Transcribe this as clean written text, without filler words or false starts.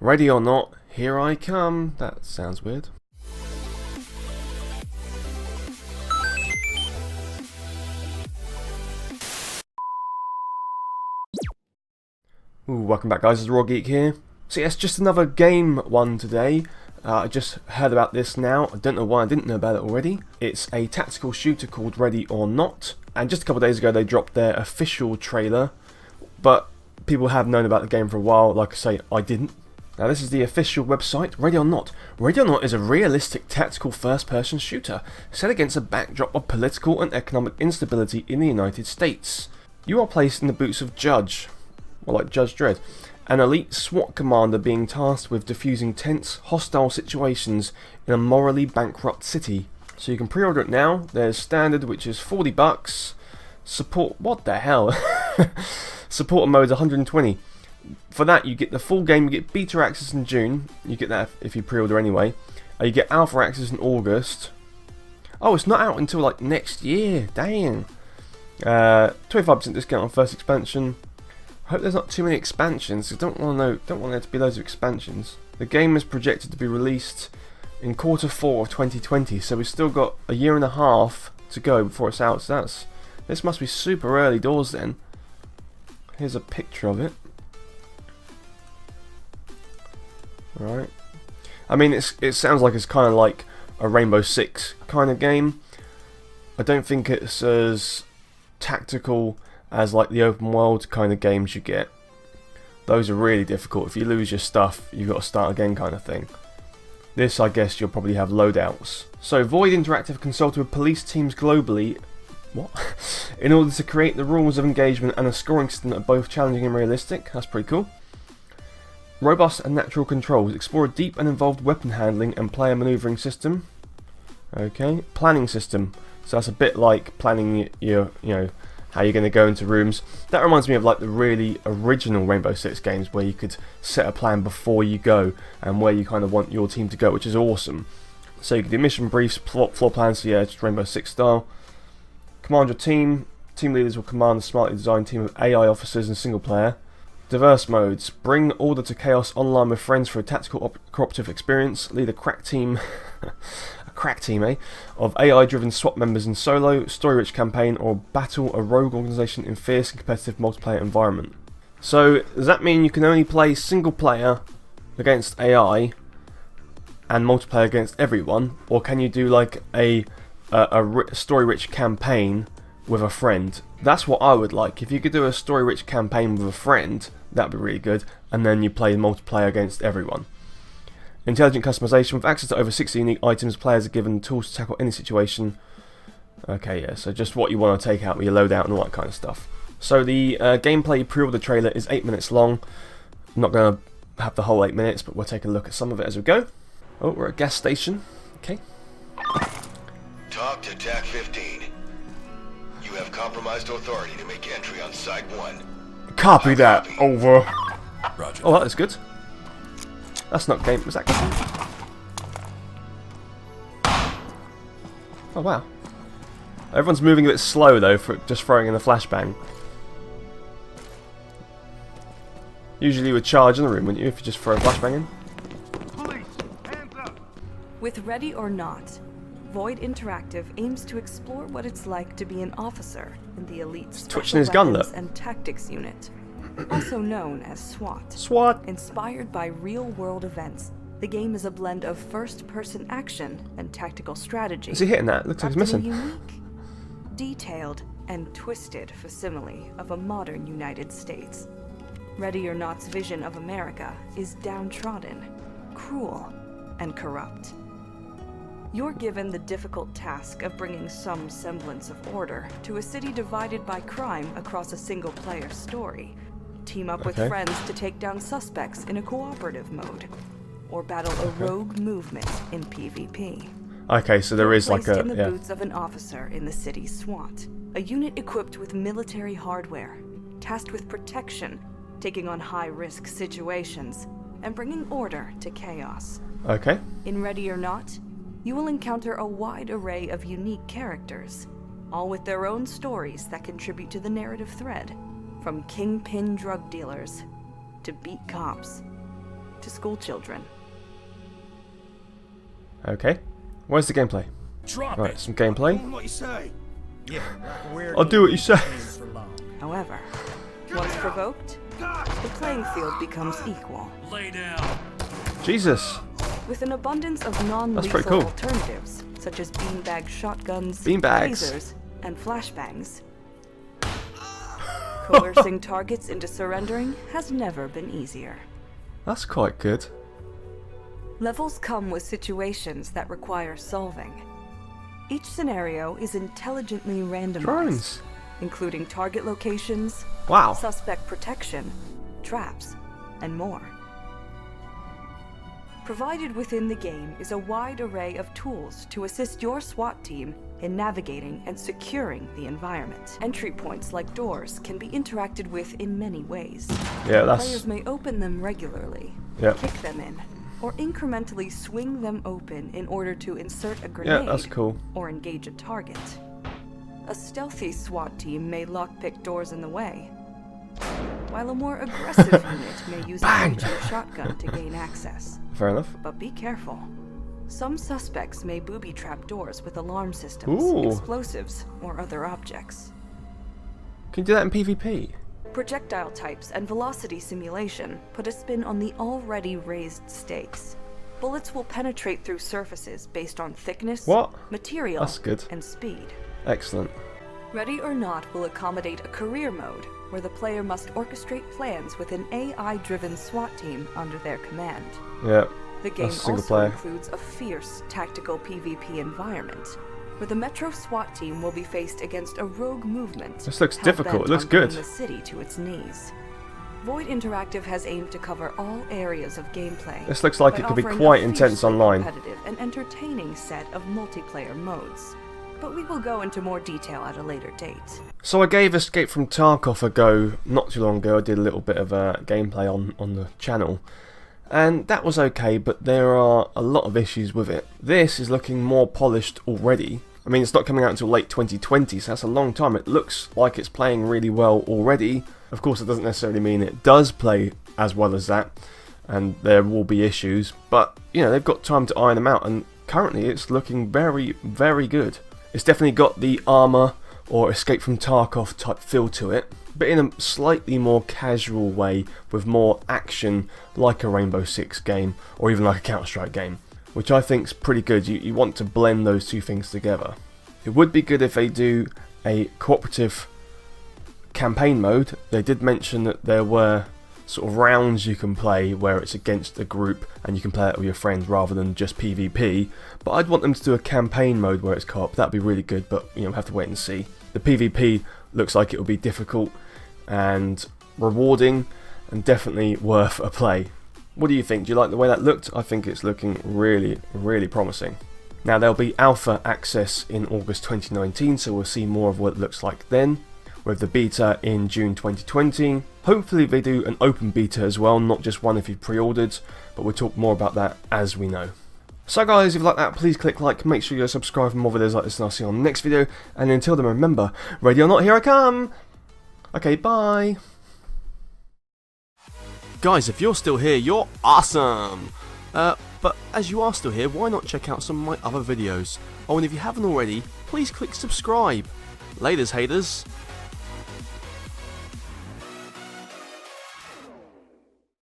Ready or not, here I come. That sounds weird. Ooh, welcome back guys, it's Raw Geek here. So yes, just another game one today. I just heard about this now. I don't know why I didn't know about it already. It's a tactical shooter called Ready or Not. And just a couple of days ago they dropped their official trailer. But people have known about the game for a while. Like I say, I didn't. Now this is the official website, Ready or Not. Ready or Not is a realistic tactical first-person shooter set against a backdrop of political and economic instability in the United States. You are placed in the boots of Judge, or like Judge Dredd, an elite SWAT commander being tasked with defusing tense, hostile situations in a morally bankrupt city. So you can pre-order it now. There's standard, which is $40. Support, what the hell? Supporter mode is 120. For that you get the full game, you get beta access in June. You get that if you pre-order anyway. You get alpha access in August. Oh, it's not out until like next year. Dang. 25% discount on first expansion. I hope there's not too many expansions. I don't want there to be loads of expansions. The game is projected to be released in Q4 of 2020, so we've still got a year and a half to go before it's out. So this must be super early doors then. Here's a picture of it. Right. I mean, it sounds like it's kind of like a Rainbow Six kind of game. I don't think it's as tactical as like the open world kind of games you get. Those are really difficult. If you lose your stuff, you've got to start again kind of thing. This, I guess, you'll probably have loadouts. So Void Interactive consulted with police teams globally in order to create the rules of engagement and a scoring system that are both challenging and realistic. That's pretty cool. Robust and natural controls. Explore a deep and involved weapon handling and player maneuvering system. Okay. Planning system. So that's a bit like planning your how you're going to go into rooms. That reminds me of like the really original Rainbow Six games where you could set a plan before you go and where you kind of want your team to go, which is awesome. So you can do mission briefs, floor plans, so yeah, just Rainbow Six style. Command your team. Team leaders will command a smartly designed team of AI officers in single player. Diverse modes. Bring order to chaos online with friends for a tactical cooperative experience. Lead a crack team of AI-driven SWAT members in solo, story-rich campaign, or battle a rogue organisation in fierce and competitive multiplayer environment. So, does that mean you can only play single player against AI and multiplayer against everyone, or can you do like a story-rich campaign with a friend? That's what I would like. If you could do a story-rich campaign with a friend, that'd be really good, and then you play multiplayer against everyone. Intelligent customization. With access to over 60 unique items, players are given tools to tackle any situation. Okay, yeah, so just what you want to take out with your loadout and all that kind of stuff. So the gameplay pre-order trailer is 8 minutes long. I'm not going to have the whole 8 minutes, but we'll take a look at some of it as we go. Oh, we're at a gas station. Okay. Talk to TAC 15. You have compromised authority to make entry on Site 1. Copy that. Over. Roger. Oh, that is good. That's not game. Was that game? Oh wow. Everyone's moving a bit slow though for just throwing in a flashbang. Usually you would charge in the room, wouldn't you, if you just throw a flashbang in? Police, hands up! With Ready or Not, Void Interactive aims to explore what it's like to be an officer in the elite twitching his gun, weapons look. and tactics unit, also known as SWAT. SWAT. Inspired by real-world events, the game is a blend of first-person action and tactical strategy. Is he hitting that? Looks like he's wrapped in missing. a unique, detailed, and twisted facsimile of a modern United States. Ready or Not's vision of America is downtrodden, cruel, and corrupt. You're given the difficult task of bringing some semblance of order to a city divided by crime across a single-player story. Team up with friends to take down suspects in a cooperative mode, or battle a rogue movement in PvP. Okay, so there is like a in the boots of an officer in the city's SWAT, a unit equipped with military hardware, tasked with protection, taking on high-risk situations, and bringing order to chaos. Okay. In Ready or Not, you will encounter a wide array of unique characters, all with their own stories that contribute to the narrative thread, from kingpin drug dealers to beat cops to schoolchildren. Okay. Where's the gameplay? Drop Right, it. some gameplay. What you say? Yeah, like a weird I'll do what you say. for long. However, once provoked, the playing field becomes equal. Lay down. Jesus. With an abundance of pretty non-lethal cool. alternatives, such as beanbag shotguns, Beanbags. lasers, and flashbangs. Coercing targets into surrendering has never been easier. That's quite good. Levels come with situations that require solving. Each scenario is intelligently randomized, Drones. including target locations, Wow. suspect protection, traps, and more. Provided within the game is a wide array of tools to assist your SWAT team in navigating and securing the environment. Entry points like doors can be interacted with in many ways. Yeah, that's... Players may open them regularly, Yep. kick them in, or incrementally swing them open in order to insert a Yeah, grenade that's cool. or engage a target. A stealthy SWAT team may lockpick doors in the way, while a more aggressive unit may use a Bang! breaching shotgun to gain access. Fair enough. But be careful. Some suspects may booby-trap doors with alarm systems, Ooh. explosives, or other objects. Can you do that in PvP? Projectile types and velocity simulation put a spin on the already raised stakes. Bullets will penetrate through surfaces based on thickness, What? material, That's good. and speed. Excellent. Ready or Not will accommodate a career mode where the player must orchestrate plans with an AI-driven SWAT team under their command. Yeah. The game That's single also player. includes a fierce tactical PvP environment, where the Metro SWAT team will be faced against a rogue movement. This looks hell-bent difficult. It looks on bringing good. the city to its knees. Void Interactive has aimed to cover all areas of gameplay. This looks like by it could be offering quite a intense fiercely online. competitive and entertaining set of multiplayer modes. But we will go into more detail at a later date. So I gave Escape from Tarkov a go not too long ago. I did a little bit of gameplay on the channel. And that was okay, but there are a lot of issues with it. This is looking more polished already. I mean, it's not coming out until late 2020, so that's a long time. It looks like it's playing really well already. Of course, it doesn't necessarily mean it does play as well as that, and there will be issues, but, you know, they've got time to iron them out, and currently it's looking very, very good. It's definitely got the Arma or Escape from Tarkov type feel to it, but in a slightly more casual way with more action, like a Rainbow Six game or even like a Counter-Strike game, which I think is pretty good. You want to blend those two things together. It would be good if they do a cooperative campaign mode. They did mention that there were sort of rounds you can play where it's against a group and you can play it with your friends rather than just PvP, but I'd want them to do a campaign mode where it's co-op. That'd be really good, but you know, we'll have to wait and see. The PvP looks like it will be difficult and rewarding and definitely worth a play. What do you think? Do you like the way that looked? I think it's looking really, really promising. Now there'll be alpha access in August 2019, so we'll see more of what it looks like then, with the beta in June 2020. Hopefully they do an open beta as well, not just one if you've pre-ordered, but we'll talk more about that as we know. So guys, if you like that, please click like, make sure you're subscribed for more videos like this, and I'll see you on the next video, and until then remember, ready or not, here I come! Okay, bye! Guys, if you're still here, you're awesome! But as you are still here, why not check out some of my other videos? Oh, and if you haven't already, please click subscribe. Laters, haters!